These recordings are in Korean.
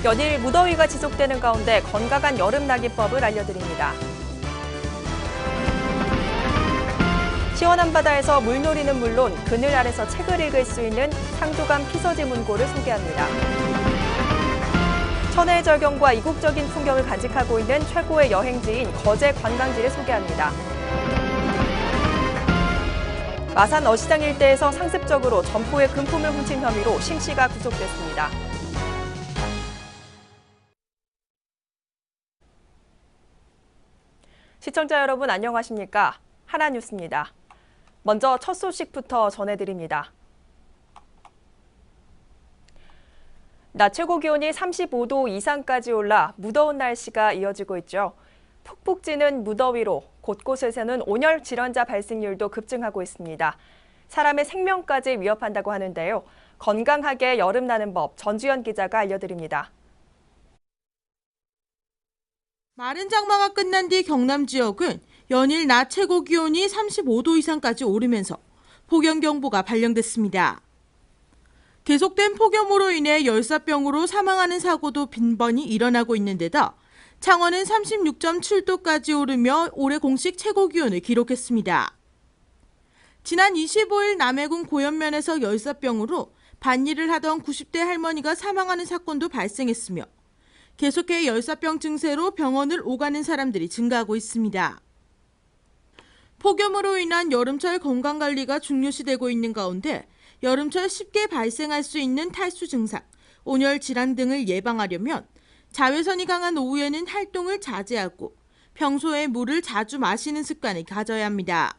연일 무더위가 지속되는 가운데 건강한 여름 나기법을 알려드립니다. 시원한 바다에서 물놀이는 물론 그늘 아래서 책을 읽을 수 있는 상조감 피서지 문고를 소개합니다. 천혜의 절경과 이국적인 풍경을 간직하고 있는 최고의 여행지인 거제 관광지를 소개합니다. 마산 어시장 일대에서 상습적으로 점포의 금품을 훔친 혐의로 심 씨가 구속됐습니다. 시청자 여러분 안녕하십니까? 하나뉴스입니다. 먼저 첫 소식부터 전해드립니다. 낮 최고 기온이 35도 이상까지 올라 무더운 날씨가 이어지고 있죠. 푹푹 찌는 무더위로 곳곳에서는 온열 질환자 발생률도 급증하고 있습니다. 사람의 생명까지 위협한다고 하는데요. 건강하게 여름 나는 법 전주현 기자가 알려드립니다. 마른 장마가 끝난 뒤 경남 지역은 연일 낮 최고 기온이 35도 이상까지 오르면서 폭염경보가 발령됐습니다. 계속된 폭염으로 인해 열사병으로 사망하는 사고도 빈번히 일어나고 있는 데다 창원은 36.7도까지 오르며 올해 공식 최고 기온을 기록했습니다. 지난 25일 남해군 고현면에서 열사병으로 밭일을 하던 90대 할머니가 사망하는 사건도 발생했으며 계속해 열사병 증세로 병원을 오가는 사람들이 증가하고 있습니다. 폭염으로 인한 여름철 건강관리가 중요시되고 있는 가운데 여름철 쉽게 발생할 수 있는 탈수 증상, 온열 질환 등을 예방하려면 자외선이 강한 오후에는 활동을 자제하고 평소에 물을 자주 마시는 습관을 가져야 합니다.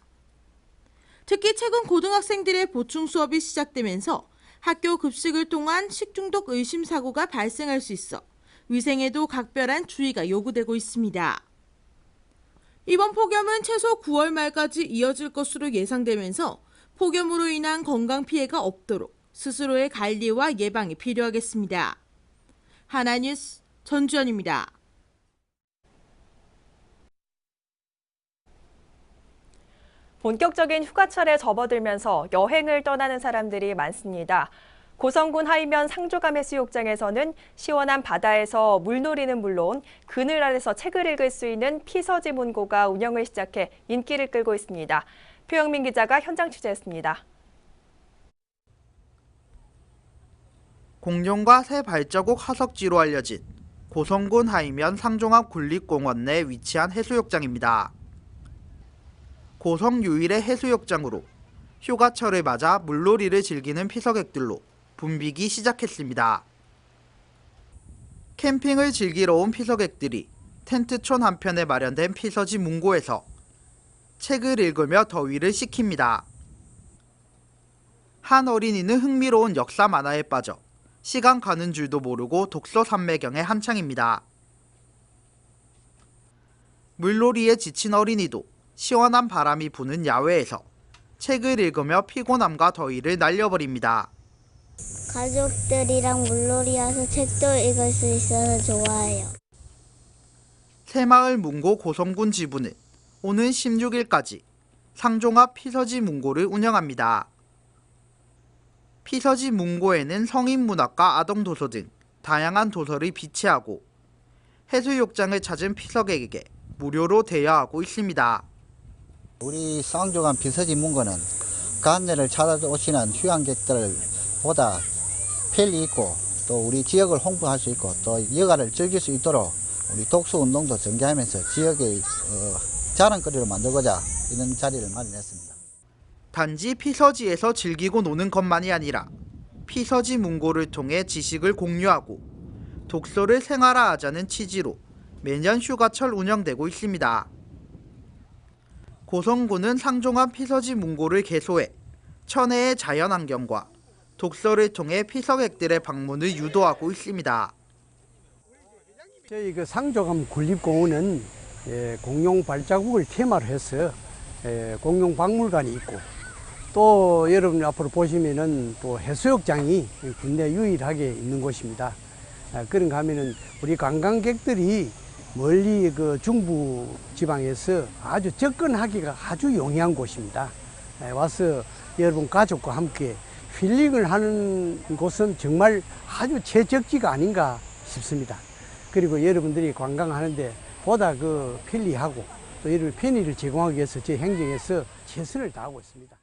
특히 최근 고등학생들의 보충 수업이 시작되면서 학교 급식을 통한 식중독 의심 사고가 발생할 수 있어 위생에도 각별한 주의가 요구되고 있습니다. 이번 폭염은 최소 9월 말까지 이어질 것으로 예상되면서 폭염으로 인한 건강 피해가 없도록 스스로의 관리와 예방이 필요하겠습니다. 하나뉴스 전주현입니다. 본격적인 휴가철에 접어들면서 여행을 떠나는 사람들이 많습니다. 고성군 하이면 상조감 해수욕장에서는 시원한 바다에서 물놀이는 물론 그늘 아래서 책을 읽을 수 있는 피서지 문고가 운영을 시작해 인기를 끌고 있습니다. 표영민 기자가 현장 취재했습니다. 공룡과 새 발자국 화석지로 알려진 고성군 하이면 상종합 군립공원 내 위치한 해수욕장입니다. 고성 유일의 해수욕장으로 휴가철을 맞아 물놀이를 즐기는 피서객들로 붐비기 시작했습니다. 캠핑을 즐기러 온 피서객들이 텐트촌 한편에 마련된 피서지 문고에서 책을 읽으며 더위를 식힙니다. 한 어린이는 흥미로운 역사 만화에 빠져 시간 가는 줄도 모르고 독서 삼매경에 한창입니다. 물놀이에 지친 어린이도 시원한 바람이 부는 야외에서 책을 읽으며 피곤함과 더위를 날려버립니다. 가족들이랑 물놀이 와서 책도 읽을 수 있어서 좋아해요. 새마을 문고 고성군 지부는 오는 16일까지 상종합 피서지 문고를 운영합니다. 피서지 문고에는 성인문학과 아동도서 등 다양한 도서를 비치하고 해수욕장을 찾은 피서객에게 무료로 대여하고 있습니다. 우리 상종합 피서지 문고는 간절을 찾아오시는 휴양객들보다 편리 있고 또 우리 지역을 홍보할 수 있고 또 여가를 즐길 수 있도록 우리 독서 운동도 전개하면서 지역의 자랑거리를 만들고자 이런 자리를 마련했습니다. 단지 피서지에서 즐기고 노는 것만이 아니라 피서지 문고를 통해 지식을 공유하고 독서를 생활화하자는 취지로 매년 휴가철 운영되고 있습니다. 고성군은 상종합 피서지 문고를 개소해 천혜의 자연환경과 독서를 통해 피서객들의 방문을 유도하고 있습니다. 저희 상종합 군립공원은 공룡 발자국을 테마로 해서 공룡 박물관이 있고 또 여러분 앞으로 보시면은 또 해수욕장이 국내 유일하게 있는 곳입니다. 그런가 하면은 우리 관광객들이 멀리 중부 지방에서 아주 접근하기가 아주 용이한 곳입니다. 와서 여러분 가족과 함께 힐링을 하는 곳은 정말 아주 최적지가 아닌가 싶습니다. 그리고 여러분들이 관광하는데 보다 그 편리하고 또 이를 편의를 제공하기 위해서 제 행정에서 최선을 다하고 있습니다.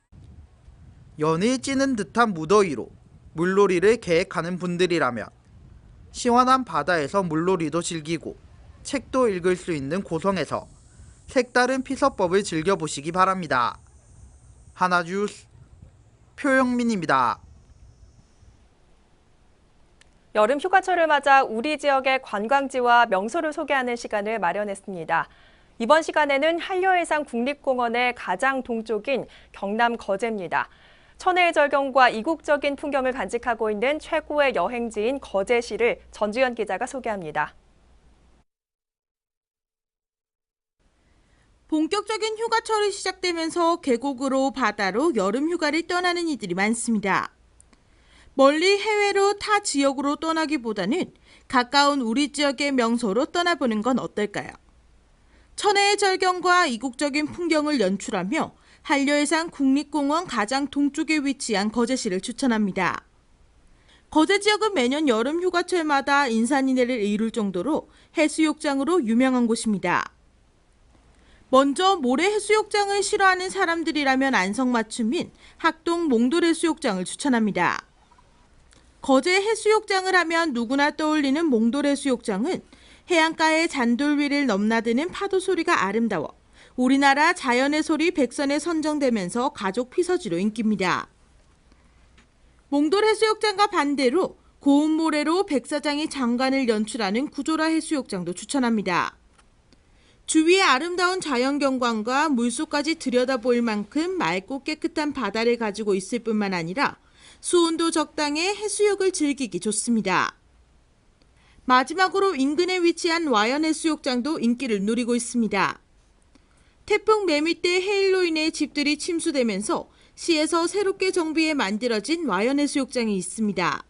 연일 찌는 듯한 무더위로 물놀이를 계획하는 분들이라면 시원한 바다에서 물놀이도 즐기고 책도 읽을 수 있는 고성에서 색다른 피서법을 즐겨보시기 바랍니다. 하나뉴스 표영민입니다. 여름 휴가철을 맞아 우리 지역의 관광지와 명소를 소개하는 시간을 마련했습니다. 이번 시간에는 한려해상 국립공원의 가장 동쪽인 경남 거제입니다. 천혜의 절경과 이국적인 풍경을 간직하고 있는 최고의 여행지인 거제시를 전주현 기자가 소개합니다. 본격적인 휴가철이 시작되면서 계곡으로 바다로 여름 휴가를 떠나는 이들이 많습니다. 멀리 해외로 타 지역으로 떠나기보다는 가까운 우리 지역의 명소로 떠나보는 건 어떨까요? 천혜의 절경과 이국적인 풍경을 연출하며 한려해상 국립공원 가장 동쪽에 위치한 거제시를 추천합니다. 거제 지역은 매년 여름 휴가철마다 인산인해를 이룰 정도로 해수욕장으로 유명한 곳입니다. 먼저 모래 해수욕장을 싫어하는 사람들이라면 안성맞춤인 학동 몽돌해수욕장을 추천합니다. 거제 해수욕장을 하면 누구나 떠올리는 몽돌해수욕장은 해안가의 잔돌 위를 넘나드는 파도 소리가 아름다워 우리나라 자연의 소리 100선에 선정되면서 가족 피서지로 인기입니다. 몽돌 해수욕장과 반대로 고운 모래로 백사장이 장관을 연출하는 구조라 해수욕장도 추천합니다. 주위의 아름다운 자연경관과 물속까지 들여다보일 만큼 맑고 깨끗한 바다를 가지고 있을 뿐만 아니라 수온도 적당해 해수욕을 즐기기 좋습니다. 마지막으로 인근에 위치한 와연해수욕장도 인기를 누리고 있습니다. 태풍 매미 때 해일로 인해 집들이 침수되면서 시에서 새롭게 정비해 만들어진 와연해수욕장이 있습니다.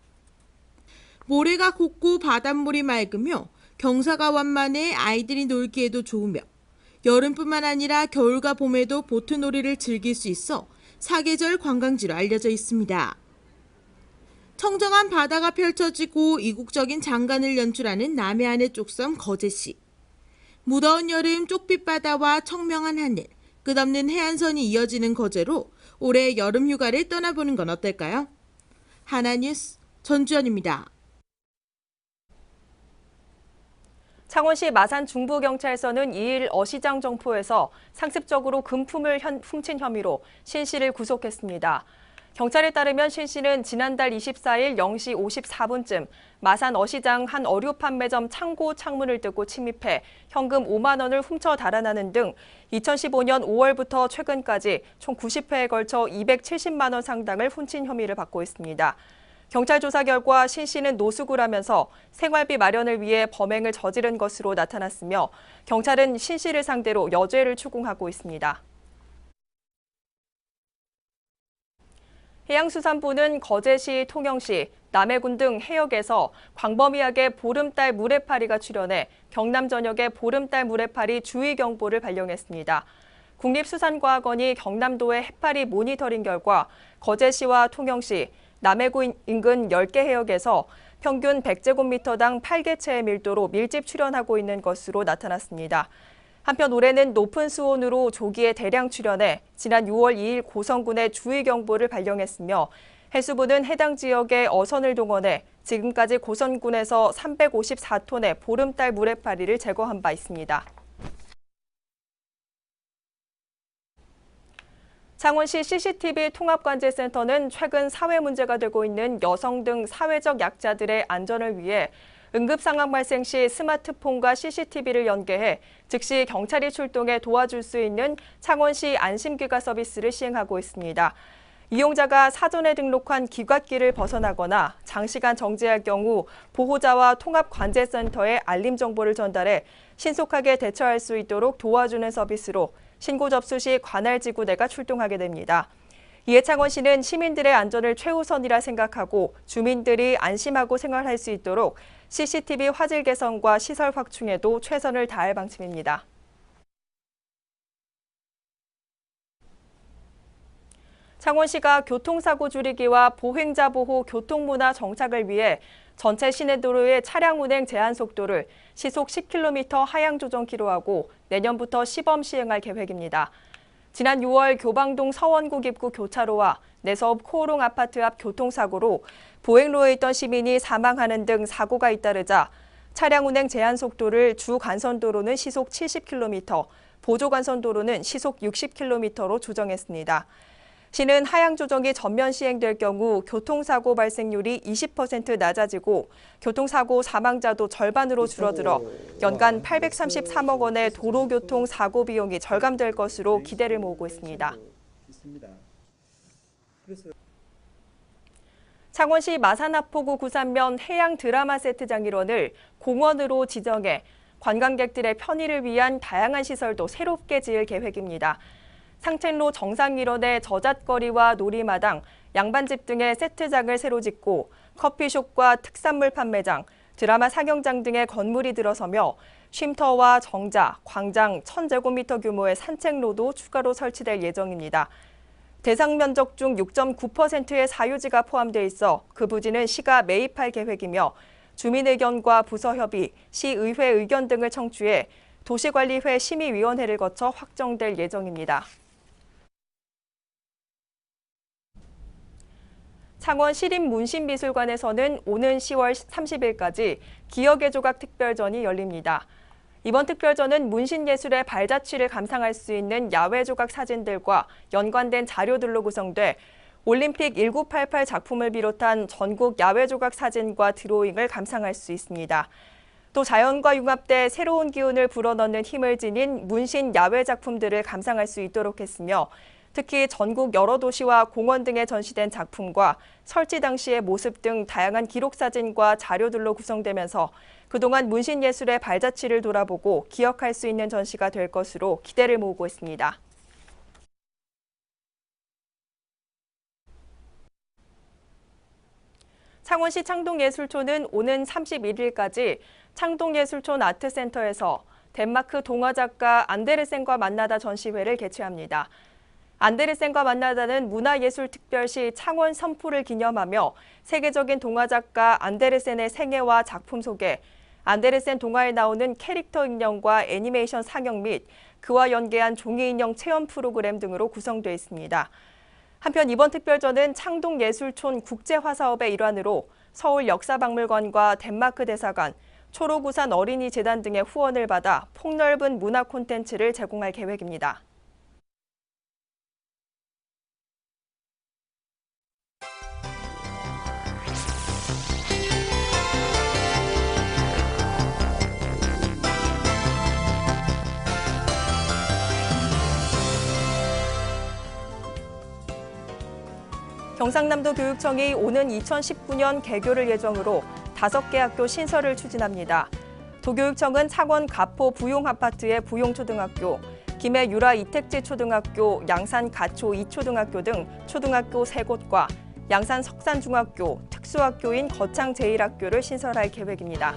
모래가 곱고 바닷물이 맑으며 경사가 완만해 아이들이 놀기에도 좋으며 여름뿐만 아니라 겨울과 봄에도 보트놀이를 즐길 수 있어 사계절 관광지로 알려져 있습니다. 청정한 바다가 펼쳐지고 이국적인 장관을 연출하는 남해안의 쪽섬 거제시. 무더운 여름 쪽빛바다와 청명한 하늘, 끝없는 해안선이 이어지는 거제로 올해 여름 휴가를 떠나보는 건 어떨까요? 하나뉴스 전주현입니다. 창원시 마산 중부경찰서는 2일 어시장 정포에서 상습적으로 금품을 훔친 혐의로 신 씨를 구속했습니다. 경찰에 따르면 신 씨는 지난달 24일 0시 54분쯤 마산 어시장 한 어류 판매점 창고 창문을 뜯고 침입해 현금 5만 원을 훔쳐 달아나는 등 2015년 5월부터 최근까지 총 90회에 걸쳐 270만 원 상당을 훔친 혐의를 받고 있습니다. 경찰 조사 결과 신 씨는 노숙을 하면서 생활비 마련을 위해 범행을 저지른 것으로 나타났으며 경찰은 신 씨를 상대로 여죄를 추궁하고 있습니다. 해양수산부는 거제시, 통영시, 남해군 등 해역에서 광범위하게 보름달 물해파리가 출현해 경남 전역에 보름달 물해파리 주의경보를 발령했습니다. 국립수산과학원이 경남도의 해파리 모니터링 결과 거제시와 통영시, 남해군 인근 10개 해역에서 평균 100제곱미터당 8개체의 밀도로 밀집 출현하고 있는 것으로 나타났습니다. 한편 올해는 높은 수온으로 조기에 대량 출현해 지난 6월 2일 고성군에 주의경보를 발령했으며 해수부는 해당 지역에 어선을 동원해 지금까지 고성군에서 354톤의 보름달 물해파리를 제거한 바 있습니다. 창원시 CCTV 통합관제센터는 최근 사회 문제가 되고 있는 여성 등 사회적 약자들의 안전을 위해 응급상황 발생 시 스마트폰과 CCTV를 연계해 즉시 경찰이 출동해 도와줄 수 있는 창원시 안심귀가 서비스를 시행하고 있습니다. 이용자가 사전에 등록한 귀갓길을 벗어나거나 장시간 정지할 경우 보호자와 통합관제센터에 알림 정보를 전달해 신속하게 대처할 수 있도록 도와주는 서비스로 신고 접수 시 관할지구대가 출동하게 됩니다. 이에 창원시는 시민들의 안전을 최우선이라 생각하고 주민들이 안심하고 생활할 수 있도록 CCTV 화질 개선과 시설 확충에도 최선을 다할 방침입니다. 창원시가 교통사고 줄이기와 보행자 보호 교통문화 정착을 위해 전체 시내도로의 차량 운행 제한 속도를 시속 10km 하향 조정키로 하고 내년부터 시범 시행할 계획입니다. 지난 6월 교방동 서원국 입구 교차로와 내서읍 코오롱 아파트 앞 교통사고로 보행로에 있던 시민이 사망하는 등 사고가 잇따르자 차량 운행 제한 속도를 주 간선도로는 시속 70km, 보조 간선도로는 시속 60km로 조정했습니다. 시는 하향 조정이 전면 시행될 경우 교통사고 발생률이 20% 낮아지고 교통사고 사망자도 절반으로 줄어들어 연간 833억 원의 도로교통 사고 비용이 절감될 것으로 기대를 모으고 있습니다. 창원시 마산하포구 구산면 해양 드라마 세트장 일원을 공원으로 지정해 관광객들의 편의를 위한 다양한 시설도 새롭게 지을 계획입니다. 상책로 정상 일원에 저잣거리와 놀이마당, 양반집 등의 세트장을 새로 짓고 커피숍과 특산물 판매장, 드라마 상영장 등의 건물이 들어서며 쉼터와 정자, 광장 1,000제곱미터 규모의 산책로도 추가로 설치될 예정입니다. 대상 면적 중 6.9%의 사유지가 포함돼 있어 그 부지는 시가 매입할 계획이며 주민 의견과 부서 협의, 시의회 의견 등을 청취해 도시관리회 심의위원회를 거쳐 확정될 예정입니다. 창원 시립문신미술관에서는 오는 10월 30일까지 기억의 조각 특별전이 열립니다. 이번 특별전은 문신예술의 발자취를 감상할 수 있는 야외 조각 사진들과 연관된 자료들로 구성돼 올림픽 1988 작품을 비롯한 전국 야외 조각 사진과 드로잉을 감상할 수 있습니다. 또 자연과 융합돼 새로운 기운을 불어넣는 힘을 지닌 문신 야외 작품들을 감상할 수 있도록 했으며 특히 전국 여러 도시와 공원 등에 전시된 작품과 설치 당시의 모습 등 다양한 기록 사진과 자료들로 구성되면서 그동안 문신예술의 발자취를 돌아보고 기억할 수 있는 전시가 될 것으로 기대를 모으고 있습니다. 창원시 창동예술촌은 오는 31일까지 창동예술촌 아트센터에서 덴마크 동화작가 안데르센과 만나다 전시회를 개최합니다. 안데르센과 만나다는 문화예술특별시 창원 선포를 기념하며 세계적인 동화작가 안데르센의 생애와 작품 소개, 안데르센 동화에 나오는 캐릭터 인형과 애니메이션 상영 및 그와 연계한 종이인형 체험 프로그램 등으로 구성되어 있습니다. 한편 이번 특별전은 창동예술촌 국제화사업의 일환으로 서울역사박물관과 덴마크 대사관, 초록우산 어린이재단 등의 후원을 받아 폭넓은 문화 콘텐츠를 제공할 계획입니다. 경상남도 교육청이 오는 2019년 개교를 예정으로 5개 학교 신설을 추진합니다. 도교육청은 창원 가포 부용아파트의 부용초등학교, 김해 유라 이택지 초등학교, 양산 가초 2초등학교 등 초등학교 3곳과 양산 석산중학교, 특수학교인 거창 제1학교를 신설할 계획입니다.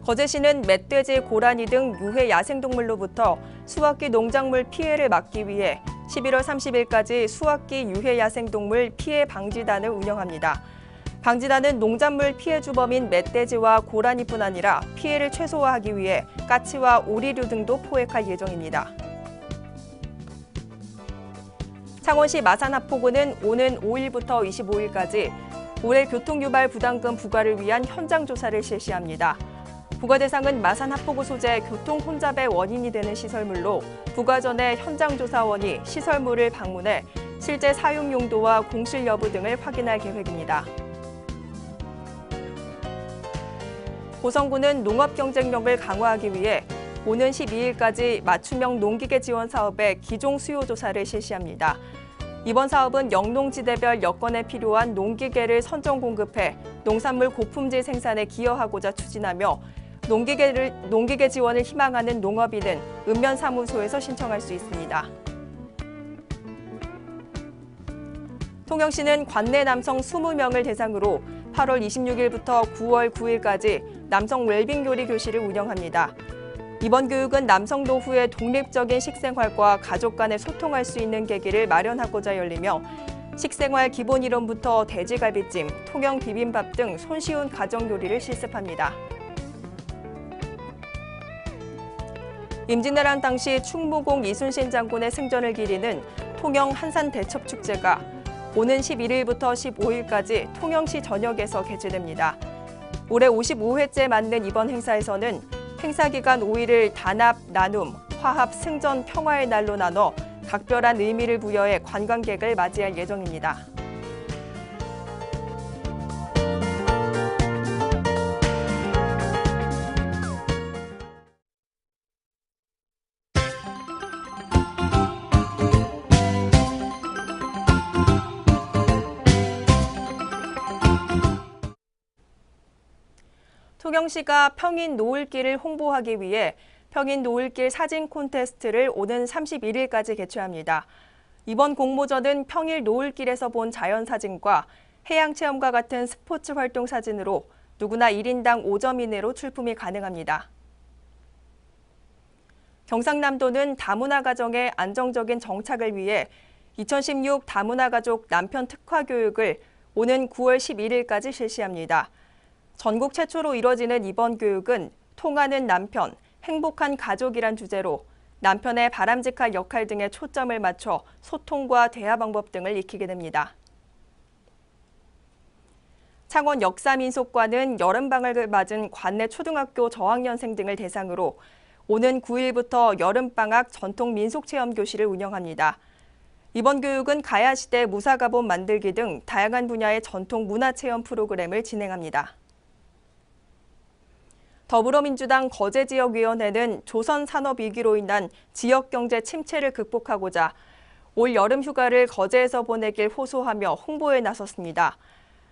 거제시는 멧돼지, 고라니 등 유해 야생동물로부터 수확기 농작물 피해를 막기 위해 11월 30일까지 수확기 유해 야생동물 피해 방지단을 운영합니다. 방지단은 농작물 피해 주범인 멧돼지와 고라니뿐 아니라 피해를 최소화하기 위해 까치와 오리류 등도 포획할 예정입니다. 창원시 마산하포구는 오는 5일부터 25일까지 올해 교통유발 부담금 부과를 위한 현장 조사를 실시합니다. 부과 대상은 마산하포구 소재 교통 혼잡의 원인이 되는 시설물로 부과 전에 현장조사원이 시설물을 방문해 실제 사용 용도와 공실 여부 등을 확인할 계획입니다. 고성군은 농업 경쟁력을 강화하기 위해 오는 12일까지 맞춤형 농기계 지원 사업의 기종 수요 조사를 실시합니다. 이번 사업은 영농지대별 여건에 필요한 농기계를 선정 공급해 농산물 고품질 생산에 기여하고자 추진하며 농기계 지원을 희망하는 농업인은 읍면사무소에서 신청할 수 있습니다. 통영시는 관내 남성 20명을 대상으로 8월 26일부터 9월 9일까지 남성 웰빙 요리 교실을 운영합니다. 이번 교육은 남성 노후의 독립적인 식생활과 가족 간에 소통할 수 있는 계기를 마련하고자 열리며 식생활 기본 이론부터 돼지갈비찜, 통영 비빔밥 등 손쉬운 가정 요리를 실습합니다. 임진왜란 당시 충무공 이순신 장군의 승전을 기리는 통영 한산대첩축제가 오는 11일부터 15일까지 통영시 전역에서 개최됩니다. 올해 55회째 맞는 이번 행사에서는 행사 기간 5일을 단합, 나눔, 화합, 승전, 평화의 날로 나눠 각별한 의미를 부여해 관광객을 맞이할 예정입니다. 통영시가 평인 노을길을 홍보하기 위해 평인 노을길 사진 콘테스트를 오는 31일까지 개최합니다. 이번 공모전은 평일 노을길에서 본 자연 사진과 해양 체험과 같은 스포츠 활동 사진으로 누구나 1인당 5점 이내로 출품이 가능합니다. 경상남도는 다문화 가정의 안정적인 정착을 위해 2016 다문화 가족 남편 특화 교육을 오는 9월 11일까지 실시합니다. 전국 최초로 이뤄지는 이번 교육은 통하는 남편, 행복한 가족이란 주제로 남편의 바람직한 역할 등에 초점을 맞춰 소통과 대화 방법 등을 익히게 됩니다. 창원 역사민속관은 여름방학을 맞은 관내 초등학교 저학년생 등을 대상으로 오는 9일부터 여름방학 전통 민속체험 교실을 운영합니다. 이번 교육은 가야시대 무사가본 만들기 등 다양한 분야의 전통 문화체험 프로그램을 진행합니다. 더불어민주당 거제지역위원회는 조선 산업 위기로 인한 지역경제 침체를 극복하고자 올 여름 휴가를 거제에서 보내길 호소하며 홍보에 나섰습니다.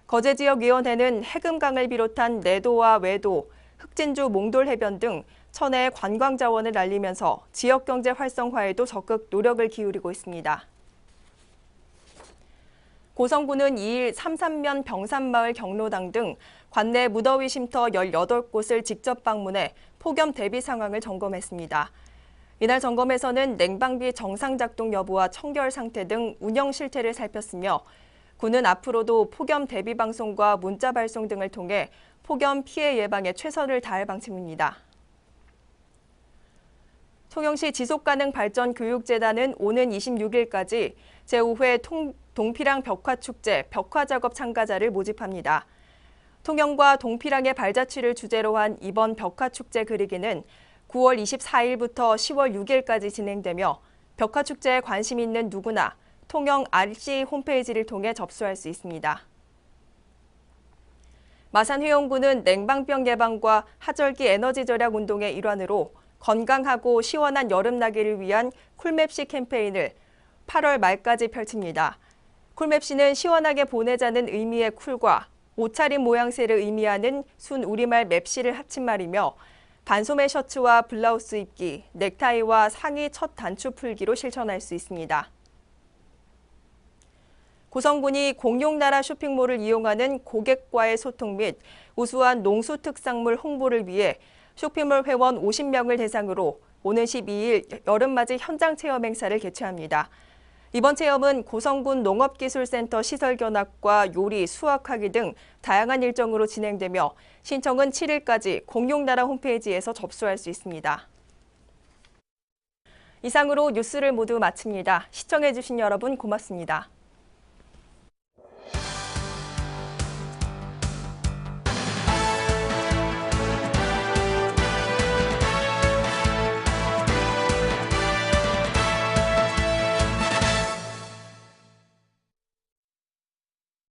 거제지역위원회는 해금강을 비롯한 내도와 외도, 흑진주 몽돌해변 등 천혜의 관광자원을 알리면서 지역경제 활성화에도 적극 노력을 기울이고 있습니다. 고성군은 2일 삼산면 병산마을 경로당 등 관내 무더위 쉼터 18곳을 직접 방문해 폭염 대비 상황을 점검했습니다. 이날 점검에서는 냉방비 정상 작동 여부와 청결 상태 등 운영 실태를 살폈으며 군은 앞으로도 폭염 대비 방송과 문자 발송 등을 통해 폭염 피해 예방에 최선을 다할 방침입니다. 통영시 지속가능발전교육재단은 오는 26일까지 제5회 동피랑 벽화축제 벽화작업 참가자를 모집합니다. 통영과 동피랑의 발자취를 주제로 한 이번 벽화축제 그리기는 9월 24일부터 10월 6일까지 진행되며 벽화축제에 관심 있는 누구나 통영 RC 홈페이지를 통해 접수할 수 있습니다. 마산회원군은 냉방병 예방과 하절기 에너지 절약 운동의 일환으로 건강하고 시원한 여름나기를 위한 쿨맵시 캠페인을 8월 말까지 펼칩니다. 쿨맵시는 시원하게 보내자는 의미의 쿨과 옷차림 모양새를 의미하는 순 우리말 맵시를 합친 말이며 반소매 셔츠와 블라우스 입기, 넥타이와 상의 첫 단추 풀기로 실천할 수 있습니다. 고성군이 공룡나라 쇼핑몰을 이용하는 고객과의 소통 및 우수한 농수특산물 홍보를 위해 쇼핑몰 회원 50명을 대상으로 오는 12일 여름맞이 현장 체험 행사를 개최합니다. 이번 체험은 고성군 농업기술센터 시설견학과 요리, 수학하기 등 다양한 일정으로 진행되며 신청은 7일까지 공룡나라 홈페이지에서 접수할 수 있습니다. 이상으로 뉴스를 모두 마칩니다. 시청해주신 여러분 고맙습니다.